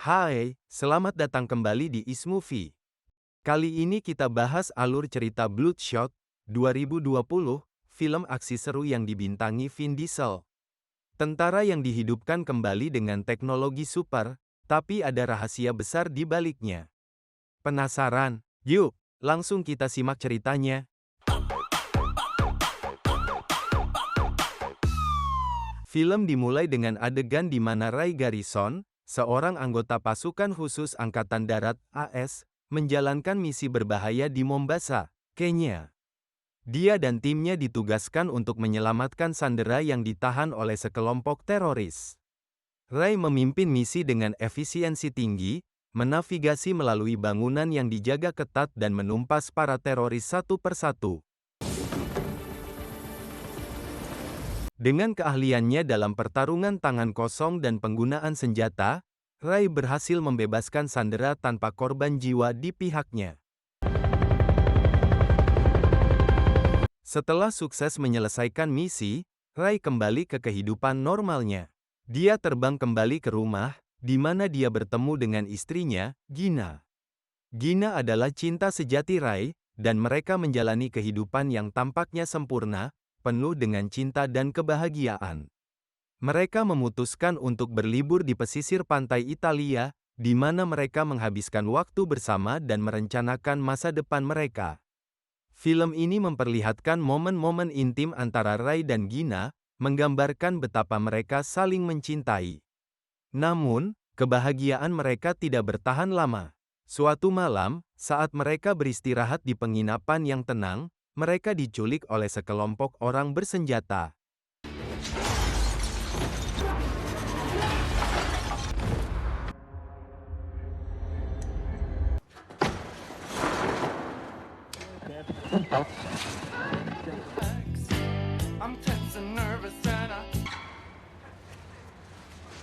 Hai, selamat datang kembali di Ismovie. Kali ini kita bahas alur cerita Bloodshot 2020, film aksi seru yang dibintangi Vin Diesel. Tentara yang dihidupkan kembali dengan teknologi super, tapi ada rahasia besar di baliknya. Penasaran? Yuk, langsung kita simak ceritanya. Film dimulai dengan adegan di mana Ray Garrison, seorang anggota pasukan khusus Angkatan Darat (AS), menjalankan misi berbahaya di Mombasa, Kenya. Dia dan timnya ditugaskan untuk menyelamatkan sandera yang ditahan oleh sekelompok teroris. Ray memimpin misi dengan efisiensi tinggi, menavigasi melalui bangunan yang dijaga ketat dan menumpas para teroris satu persatu. Dengan keahliannya dalam pertarungan tangan kosong dan penggunaan senjata, Ray berhasil membebaskan sandera tanpa korban jiwa di pihaknya. Setelah sukses menyelesaikan misi, Ray kembali ke kehidupan normalnya. Dia terbang kembali ke rumah, di mana dia bertemu dengan istrinya, Gina. Gina adalah cinta sejati Ray, dan mereka menjalani kehidupan yang tampaknya sempurna, penuh dengan cinta dan kebahagiaan. Mereka memutuskan untuk berlibur di pesisir pantai Italia, di mana mereka menghabiskan waktu bersama dan merencanakan masa depan mereka. Film ini memperlihatkan momen-momen intim antara Ray dan Gina, menggambarkan betapa mereka saling mencintai. Namun, kebahagiaan mereka tidak bertahan lama. Suatu malam, saat mereka beristirahat di penginapan yang tenang, mereka diculik oleh sekelompok orang bersenjata.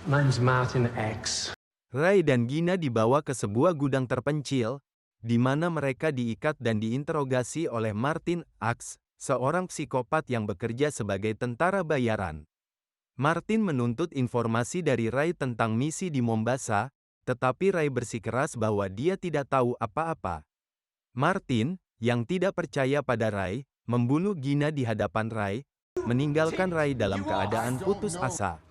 Name's Martin X. Ray dan Gina dibawa ke sebuah gudang terpencil, di mana mereka diikat dan diinterogasi oleh Martin X, seorang psikopat yang bekerja sebagai tentara bayaran. Martin menuntut informasi dari Ray tentang misi di Mombasa, tetapi Ray bersikeras bahwa dia tidak tahu apa-apa. Martin, yang tidak percaya pada Ray, membunuh Gina di hadapan Ray, meninggalkan Ray dalam keadaan putus asa.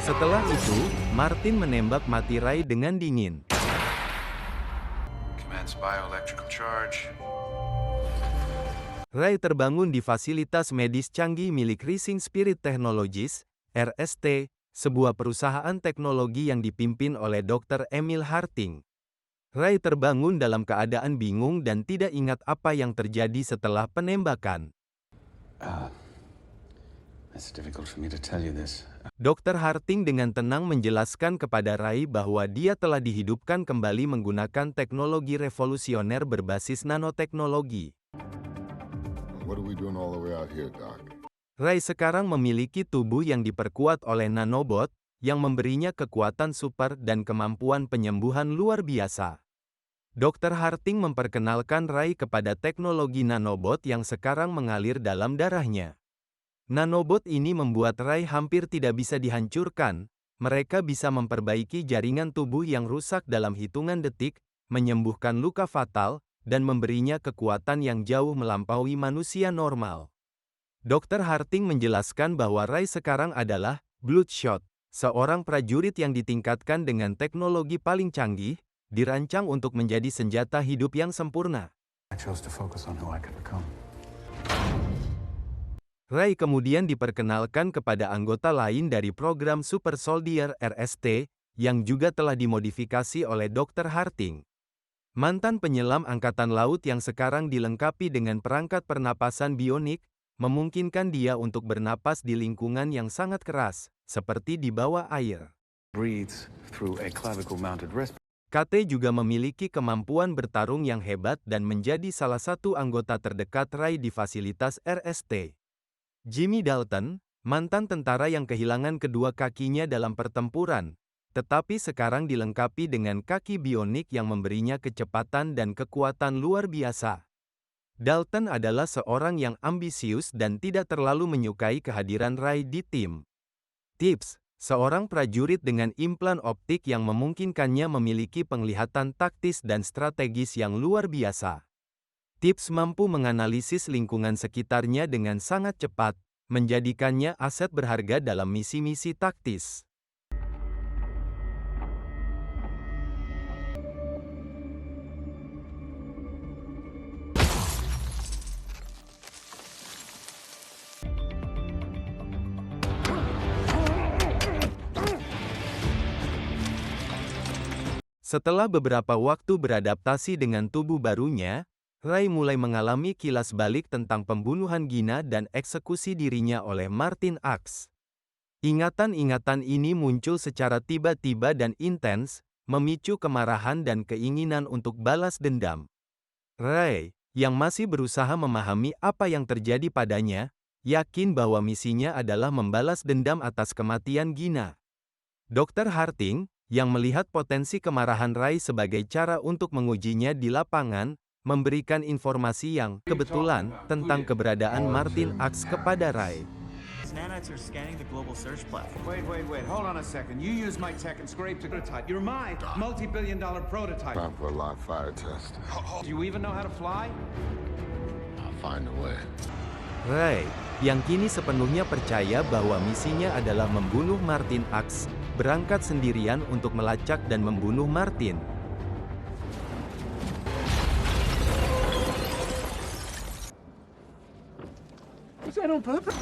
Setelah itu, Martin menembak mati Ray dengan dingin. Ray terbangun di fasilitas medis canggih milik Rising Spirit Technologies, RST, sebuah perusahaan teknologi yang dipimpin oleh Dr. Emil Harting. Ray terbangun dalam keadaan bingung dan tidak ingat apa yang terjadi setelah penembakan. Dr. Harting dengan tenang menjelaskan kepada Ray bahwa dia telah dihidupkan kembali menggunakan teknologi revolusioner berbasis nanoteknologi. Ray sekarang memiliki tubuh yang diperkuat oleh nanobot, yang memberinya kekuatan super dan kemampuan penyembuhan luar biasa. Dr. Harting memperkenalkan Ray kepada teknologi nanobot yang sekarang mengalir dalam darahnya. Nanobot ini membuat Ray hampir tidak bisa dihancurkan. Mereka bisa memperbaiki jaringan tubuh yang rusak dalam hitungan detik, menyembuhkan luka fatal, dan memberinya kekuatan yang jauh melampaui manusia normal. Dr. Harting menjelaskan bahwa Ray sekarang adalah Bloodshot, seorang prajurit yang ditingkatkan dengan teknologi paling canggih, dirancang untuk menjadi senjata hidup yang sempurna. Ray kemudian diperkenalkan kepada anggota lain dari program Super Soldier RST, yang juga telah dimodifikasi oleh Dr. Harting. Mantan penyelam Angkatan Laut yang sekarang dilengkapi dengan perangkat pernapasan bionik, memungkinkan dia untuk bernapas di lingkungan yang sangat keras, seperti di bawah air. KT juga memiliki kemampuan bertarung yang hebat dan menjadi salah satu anggota terdekat Ray di fasilitas RST. Jimmy Dalton, mantan tentara yang kehilangan kedua kakinya dalam pertempuran, tetapi sekarang dilengkapi dengan kaki bionik yang memberinya kecepatan dan kekuatan luar biasa. Dalton adalah seorang yang ambisius dan tidak terlalu menyukai kehadiran Ray di tim. Tips: seorang prajurit dengan implan optik yang memungkinkannya memiliki penglihatan taktis dan strategis yang luar biasa. Tips: mampu menganalisis lingkungan sekitarnya dengan sangat cepat, menjadikannya aset berharga dalam misi-misi taktis. Setelah beberapa waktu beradaptasi dengan tubuh barunya, Ray mulai mengalami kilas balik tentang pembunuhan Gina dan eksekusi dirinya oleh Martin Axe. Ingatan-ingatan ini muncul secara tiba-tiba dan intens, memicu kemarahan dan keinginan untuk balas dendam. Ray, yang masih berusaha memahami apa yang terjadi padanya, yakin bahwa misinya adalah membalas dendam atas kematian Gina. Dr. Harding, yang melihat potensi kemarahan Ray sebagai cara untuk mengujinya di lapangan, memberikan informasi yang kebetulan tentang keberadaan Martin Axe kepada Ray. Nanites are scanning the global search platform. Wait. Hold on a second. You use my tech and scraped a prototype. You're my multi-billion-dollar prototype. Time for a live fire test. Do you even know how to fly? I'll find a way. Ray, yang kini sepenuhnya percaya bahwa misinya adalah membunuh Martin Axe, berangkat sendirian untuk melacak dan membunuh Martin. Was that on purpose?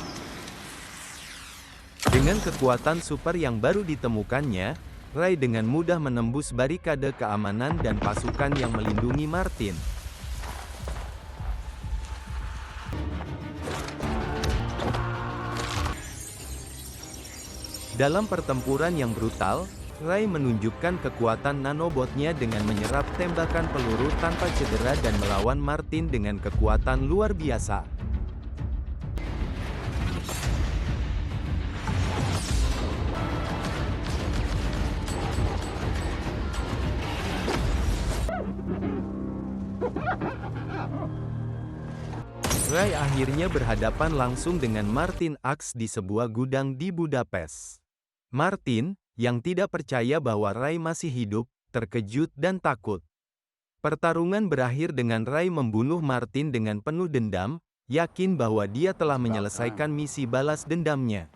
Dengan kekuatan super yang baru ditemukannya, Ray dengan mudah menembus barikade keamanan dan pasukan yang melindungi Martin. Dalam pertempuran yang brutal, Ray menunjukkan kekuatan nanobotnya dengan menyerap tembakan peluru tanpa cedera dan melawan Martin dengan kekuatan luar biasa. Ray akhirnya berhadapan langsung dengan Martin Axe di sebuah gudang di Budapest. Martin, yang tidak percaya bahwa Ray masih hidup, terkejut dan takut. Pertarungan berakhir dengan Ray membunuh Martin dengan penuh dendam, yakin bahwa dia telah menyelesaikan misi balas dendamnya.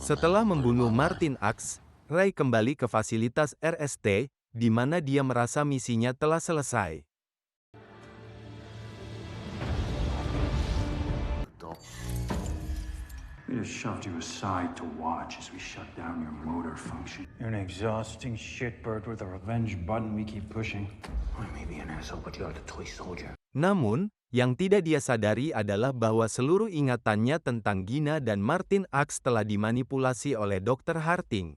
Setelah membunuh Martin Axe, Ray kembali ke fasilitas RST, di mana dia merasa misinya telah selesai. We just shoved you aside to watch as we shut down your motor function. You're an exhausting shitbird with a revenge button we keep pushing. I may be an asshole, but you're the toy soldier. Namun, yang tidak dia sadari adalah bahwa seluruh ingatannya tentang Gina dan Martin Axe telah dimanipulasi oleh Dr. Harding.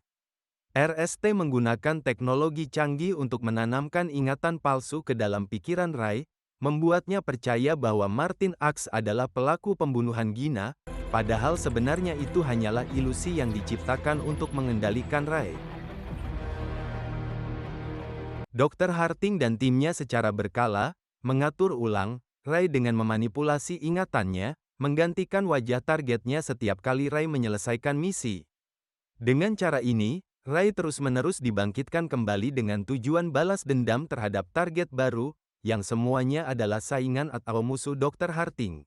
RST menggunakan teknologi canggih untuk menanamkan ingatan palsu ke dalam pikiran Ray, membuatnya percaya bahwa Martin Axe adalah pelaku pembunuhan Gina, padahal sebenarnya itu hanyalah ilusi yang diciptakan untuk mengendalikan Ray. Dr. Harding dan timnya secara berkala mengatur ulang Ray dengan memanipulasi ingatannya, menggantikan wajah targetnya setiap kali Ray menyelesaikan misi. Dengan cara ini, Ray terus-menerus dibangkitkan kembali dengan tujuan balas dendam terhadap target baru, yang semuanya adalah saingan atau musuh Dr. Harding.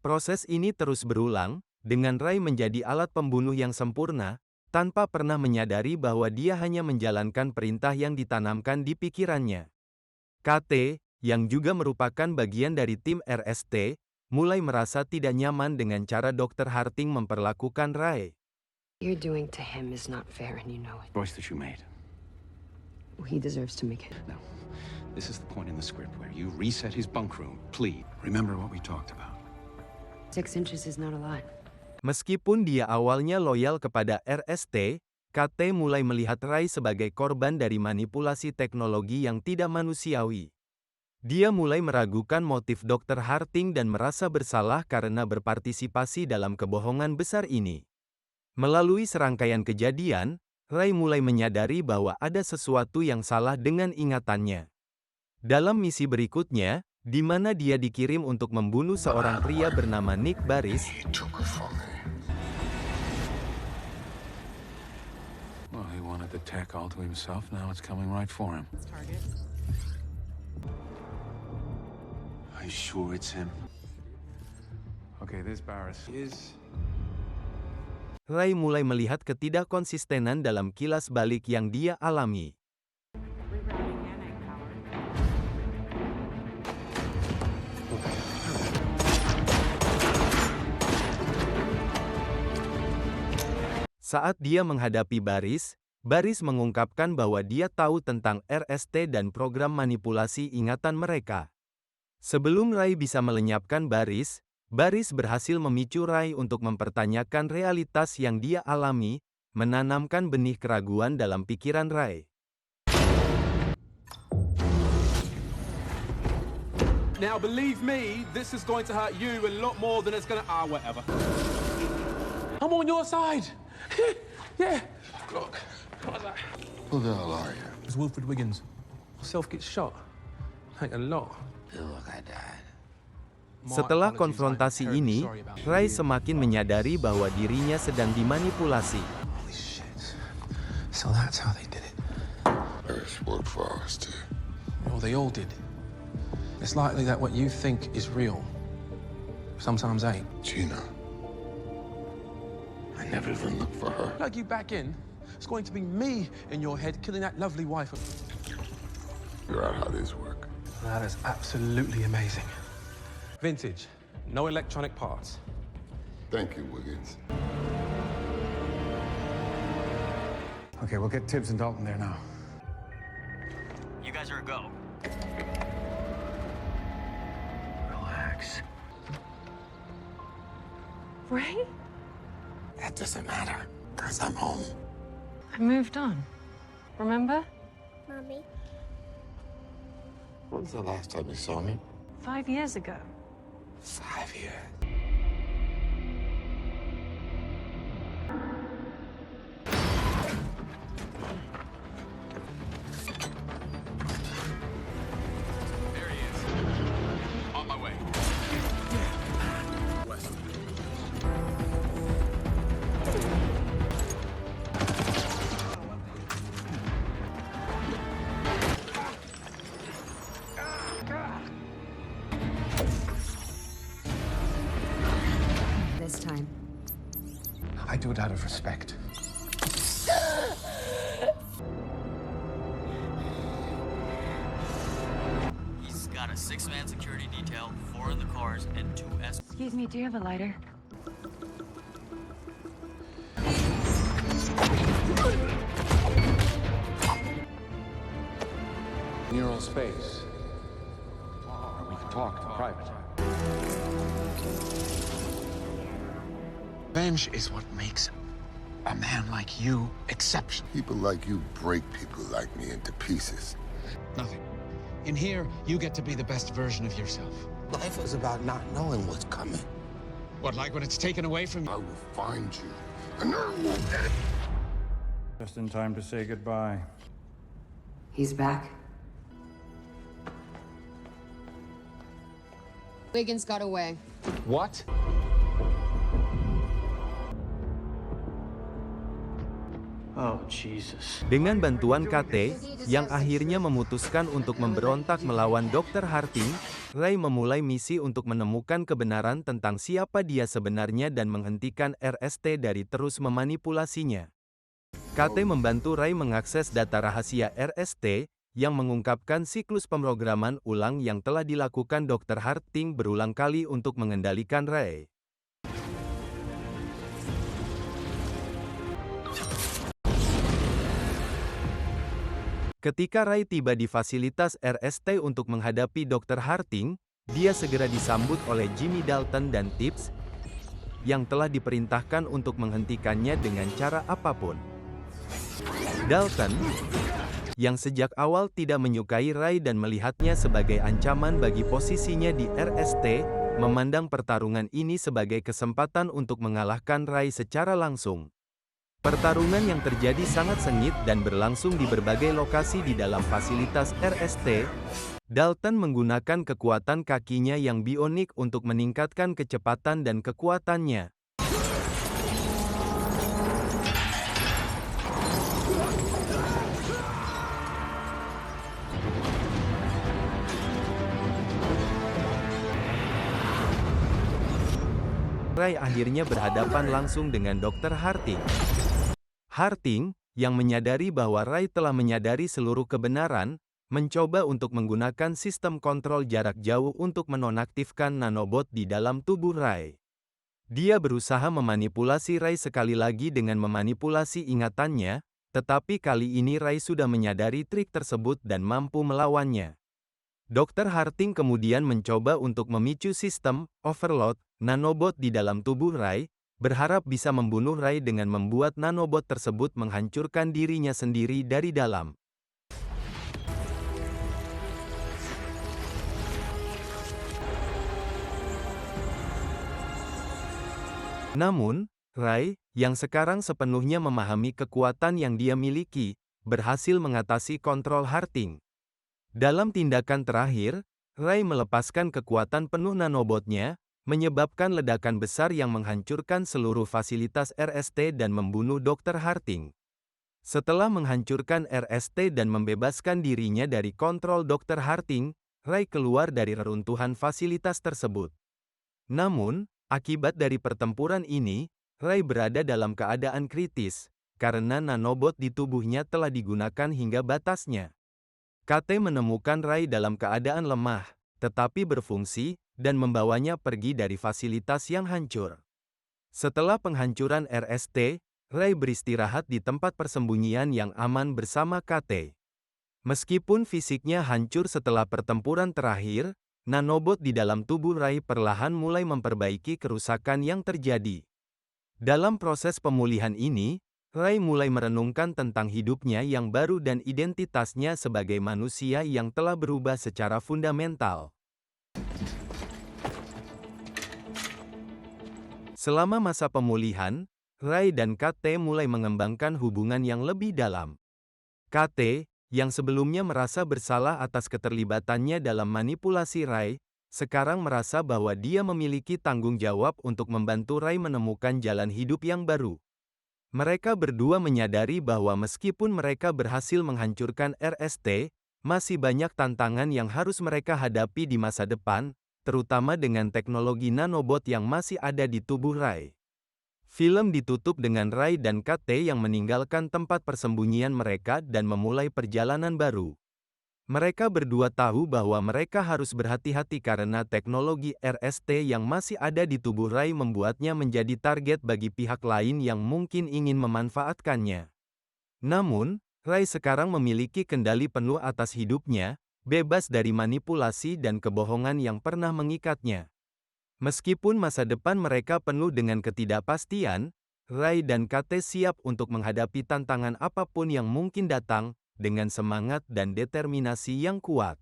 Proses ini terus berulang, dengan Ray menjadi alat pembunuh yang sempurna, tanpa pernah menyadari bahwa dia hanya menjalankan perintah yang ditanamkan di pikirannya. KT, yang juga merupakan bagian dari tim RST, mulai merasa tidak nyaman dengan cara Dr. Harding memperlakukan Ray. You're doing to him is not fair and you know it. Choice that you made. He deserves to make it. No. This is the point in the script where you reset his bunk room. Please, remember what we talked about. 6 inches is not a lot. Meskipun dia awalnya loyal kepada RST, KT mulai melihat Ray sebagai korban dari manipulasi teknologi yang tidak manusiawi. Dia mulai meragukan motif Dr. Harding dan merasa bersalah karena berpartisipasi dalam kebohongan besar ini. Melalui serangkaian kejadian, Ray mulai menyadari bahwa ada sesuatu yang salah dengan ingatannya. Dalam misi berikutnya, di mana dia dikirim untuk membunuh seorang pria bernama Nick Baris. He took her from me. Well, he wanted the tech all to himself. Now it's coming right for him. Are you sure it's him? Okay, this Barris is... Ray mulai melihat ketidakkonsistenan dalam kilas balik yang dia alami. Saat dia menghadapi Baris, Baris mengungkapkan bahwa dia tahu tentang RST dan program manipulasi ingatan mereka. Sebelum Ray bisa melenyapkan Baris, Baris berhasil memicu Ray untuk mempertanyakan realitas yang dia alami, menanamkan benih keraguan dalam pikiran Ray. Now, believe me, this is going to hurt you a lot more than it's going to... whatever. I'm on your side. Yeah. Look. What's that? Who the hell are you? It's Wilfred Wiggins. Myself gets shot. Ain't a lot. Feel like I died. Setelah konfrontasi ini, Ray semakin menyadari bahwa dirinya sedang dimanipulasi. Holy shit. So that's how they did it. Barris worked for us too. Well, they all did. It's likely that what you think is real sometimes ain't. Gina. I never even looked for her. Plug you back in. It's going to be me in your head killing that lovely wife. Figure out how these work. That is absolutely amazing. Vintage. No electronic parts. Thank you, Wiggins. Okay, we'll get Tibbs and Dalton there now. You guys are a go. Relax. Ray? That doesn't matter, because I'm home. I moved on. Remember? Mommy. When was the last time you saw me? 5 years ago. 5 years. There he is. On my way. West. This time. I do it out of respect. He's got a 6-man security detail, 4 in the cars, and 2 escorts. Excuse me, do you have a lighter? In your own space. Or we can talk in private. Revenge is what makes a man like you exceptional. People like you break people like me into pieces. Nothing. In here, you get to be the best version of yourself. Life is about not knowing what's coming. What, like when it's taken away from you? I will find you, and I will... Just in time to say goodbye. He's back. Wiggins got away. What? Oh, Jesus. Dengan bantuan KT, yang akhirnya memutuskan untuk memberontak melawan Dr. Harding, Ray memulai misi untuk menemukan kebenaran tentang siapa dia sebenarnya dan menghentikan RST dari terus memanipulasinya. KT membantu Ray mengakses data rahasia RST, yang mengungkapkan siklus pemrograman ulang yang telah dilakukan Dr. Harding berulang kali untuk mengendalikan Ray. Ketika Ray tiba di fasilitas RST untuk menghadapi Dr. Harding, dia segera disambut oleh Jimmy Dalton dan Tibbs, yang telah diperintahkan untuk menghentikannya dengan cara apapun. Dalton, yang sejak awal tidak menyukai Ray dan melihatnya sebagai ancaman bagi posisinya di RST, memandang pertarungan ini sebagai kesempatan untuk mengalahkan Ray secara langsung. Pertarungan yang terjadi sangat sengit dan berlangsung di berbagai lokasi di dalam fasilitas RST. Dalton menggunakan kekuatan kakinya yang bionik untuk meningkatkan kecepatan dan kekuatannya. Ray akhirnya berhadapan langsung dengan Dr. Harting. Harting, yang menyadari bahwa Ray telah menyadari seluruh kebenaran, mencoba untuk menggunakan sistem kontrol jarak jauh untuk menonaktifkan nanobot di dalam tubuh Ray. Dia berusaha memanipulasi Ray sekali lagi dengan memanipulasi ingatannya, tetapi kali ini Ray sudah menyadari trik tersebut dan mampu melawannya. Dr. Harting kemudian mencoba untuk memicu sistem overload nanobot di dalam tubuh Ray, berharap bisa membunuh Ray dengan membuat nanobot tersebut menghancurkan dirinya sendiri dari dalam. Namun, Ray, yang sekarang sepenuhnya memahami kekuatan yang dia miliki, berhasil mengatasi kontrol Harting. Dalam tindakan terakhir, Ray melepaskan kekuatan penuh nanobotnya, menyebabkan ledakan besar yang menghancurkan seluruh fasilitas RST dan membunuh Dr. Harting. Setelah menghancurkan RST dan membebaskan dirinya dari kontrol Dr. Harting, Ray keluar dari reruntuhan fasilitas tersebut. Namun, akibat dari pertempuran ini, Ray berada dalam keadaan kritis, karena nanobot di tubuhnya telah digunakan hingga batasnya. KT menemukan Ray dalam keadaan lemah, tetapi berfungsi, dan membawanya pergi dari fasilitas yang hancur. Setelah penghancuran RST, Ray beristirahat di tempat persembunyian yang aman bersama KT. Meskipun fisiknya hancur setelah pertempuran terakhir, nanobot di dalam tubuh Ray perlahan mulai memperbaiki kerusakan yang terjadi. Dalam proses pemulihan ini, Ray mulai merenungkan tentang hidupnya yang baru dan identitasnya sebagai manusia yang telah berubah secara fundamental. Selama masa pemulihan, Ray dan KT mulai mengembangkan hubungan yang lebih dalam. KT, yang sebelumnya merasa bersalah atas keterlibatannya dalam manipulasi Ray, sekarang merasa bahwa dia memiliki tanggung jawab untuk membantu Ray menemukan jalan hidup yang baru. Mereka berdua menyadari bahwa meskipun mereka berhasil menghancurkan RST, masih banyak tantangan yang harus mereka hadapi di masa depan, terutama dengan teknologi nanobot yang masih ada di tubuh Ray. Film ditutup dengan Ray dan KT yang meninggalkan tempat persembunyian mereka dan memulai perjalanan baru. Mereka berdua tahu bahwa mereka harus berhati-hati karena teknologi RST yang masih ada di tubuh Ray membuatnya menjadi target bagi pihak lain yang mungkin ingin memanfaatkannya. Namun, Ray sekarang memiliki kendali penuh atas hidupnya, bebas dari manipulasi dan kebohongan yang pernah mengikatnya. Meskipun masa depan mereka penuh dengan ketidakpastian, Ray dan KT siap untuk menghadapi tantangan apapun yang mungkin datang, dengan semangat dan determinasi yang kuat.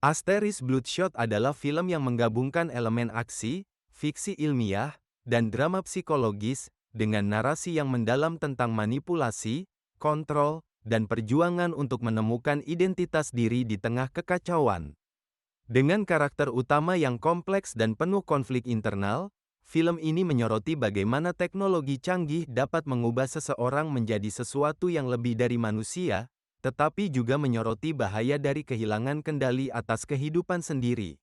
Asteris Bloodshot adalah film yang menggabungkan elemen aksi, fiksi ilmiah, dan drama psikologis, dengan narasi yang mendalam tentang manipulasi, kontrol, dan perjuangan untuk menemukan identitas diri di tengah kekacauan. Dengan karakter utama yang kompleks dan penuh konflik internal, film ini menyoroti bagaimana teknologi canggih dapat mengubah seseorang menjadi sesuatu yang lebih dari manusia, tetapi juga menyoroti bahaya dari kehilangan kendali atas kehidupan sendiri.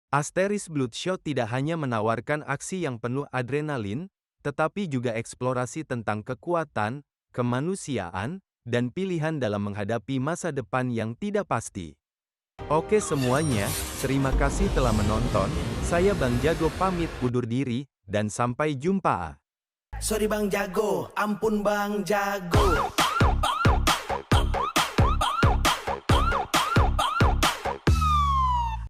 Asteris Bloodshot tidak hanya menawarkan aksi yang penuh adrenalin, tetapi juga eksplorasi tentang kekuatan, kemanusiaan, dan pilihan dalam menghadapi masa depan yang tidak pasti. Oke semuanya, terima kasih telah menonton, saya Bang Jago pamit undur diri, dan sampai jumpa. Sorry Bang Jago, ampun Bang Jago.